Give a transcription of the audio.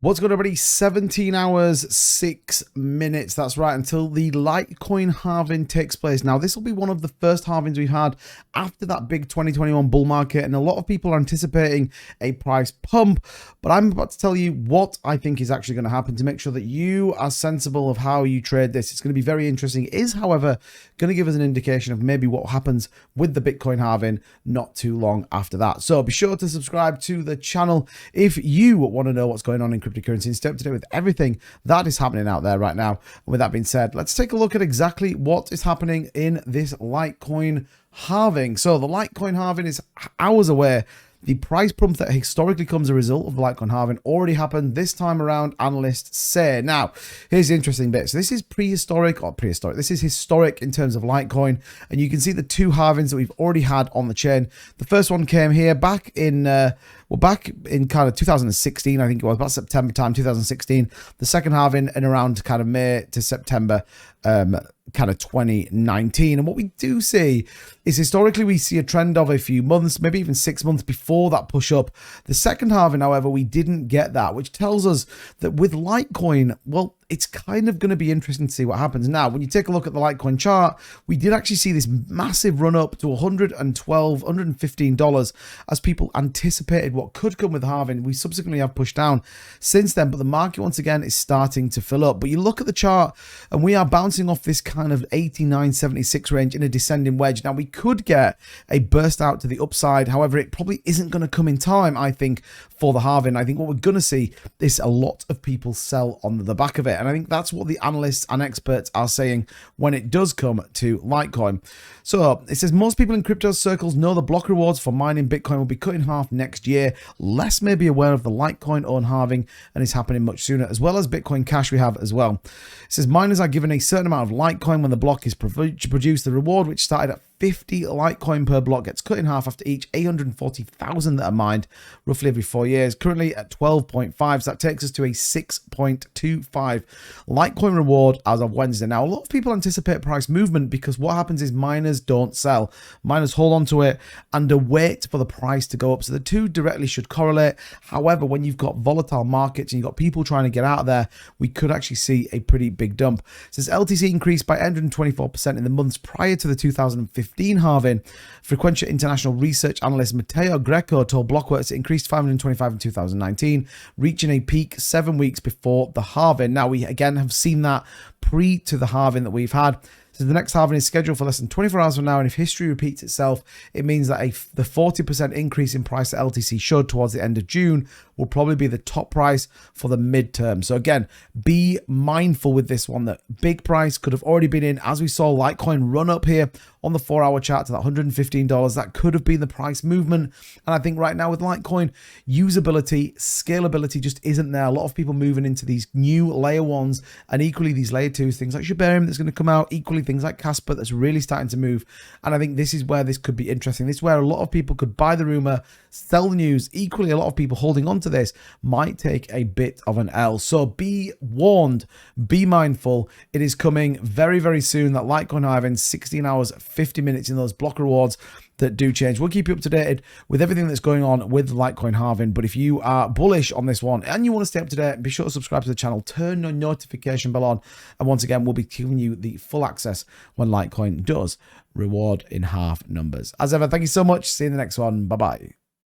What's good, everybody? 17 hours, 6 minutes. That's right, until the Litecoin halving takes place. Now, this will be one of the first halvings we've had after that big 2021 bull market, and a lot of people are anticipating a price pump. But I'm about to tell you what I think is actually going to happen to make sure that you are sensible of how you trade this. It's going to be very interesting. It is, however, going to give us an indication of maybe what happens with the Bitcoin halving not too long after that. So be sure to subscribe to the channel if you want to know what's going on in cryptocurrency and stay up to date with everything that is happening out there right now. And with that being said, let's take a look at exactly what is happening in this Litecoin halving. So the Litecoin halving is hours away. The price pump that historically comes as a result of the Litecoin halving already happened this time around, analysts say. Now, here's the interesting bit. So this is prehistoric. This is historic in terms of Litecoin, and you can see the two halvings that we've already had on the chain. The first one came here back in kind of 2016, I think it was, about September time, 2016. The second halving in around kind of May to September, kind of 2019. And what we do see is historically we see a trend of a few months, maybe even 6 months before that push up. The second halving, however, we didn't get that, which tells us that with Litecoin, well, it's kind of going to be interesting to see what happens. Now, when you take a look at the Litecoin chart, we did actually see this massive run up to $112, $115 as people anticipated what could come with the halving. We subsequently have pushed down since then, but the market once again is starting to fill up. But you look at the chart and we are bouncing off this kind of 89.76 range in a descending wedge. Now, we could get a burst out to the upside. However, it probably isn't going to come in time, I think, for the halving. I think what we're going to see is a lot of people sell on the back of it. And I think that's what the analysts and experts are saying when it does come to Litecoin. So it says most people in crypto circles know the block rewards for mining Bitcoin will be cut in half next year. Less may be aware of the Litecoin own halving, and it's happening much sooner, as well as Bitcoin Cash we have as well. It says miners are given a certain amount of Litecoin when the block is produced. The reward, which started at 50 Litecoin per block, gets cut in half after each 840,000 that are mined roughly every 4 years, currently at 12.5. So that takes us to a 6.25 Litecoin reward as of Wednesday. Now, a lot of people anticipate price movement because what happens is miners don't sell. Miners hold on to it and wait for the price to go up. So the two directly should correlate. However, when you've got volatile markets and you've got people trying to get out of there, we could actually see a pretty big dump. It says LTC increased by 124% in the months prior to the 2015 halving. Frequentia international research analyst Matteo Greco told Blockworks it increased 525 in 2019, reaching a peak 7 weeks before the halving. Now, we again have seen that pre to the halving that we've had. So the next halving is scheduled for less than 24 hours from now, and if history repeats itself, it means that the 40% increase in price that LTC showed towards the end of June will probably be the top price for the midterm. So again, be mindful with this one that big price could have already been in, as we saw Litecoin run up here on the 4-hour chart to that $115. That could have been the price movement. And I think right now with Litecoin, usability, scalability just isn't there. A lot of people moving into these new layer ones, and equally these layer twos, things like Shibarium that's going to come out, equally things like Casper that's really starting to move. And I think this is where this could be interesting. This is where a lot of people could buy the rumor, sell the news. Equally, a lot of people holding on to this might take a bit of an L. So be warned, be mindful. It is coming very, very soon. That Litecoin halving, 16 hours, 50 minutes in those block rewards that do change. We'll keep you up to date with everything that's going on with Litecoin halving. But if you are bullish on this one and you want to stay up to date, be sure to subscribe to the channel, turn your notification bell on, and once again, we'll be giving you the full access when Litecoin does reward in half numbers. As ever, thank you so much. See you in the next one. Bye bye.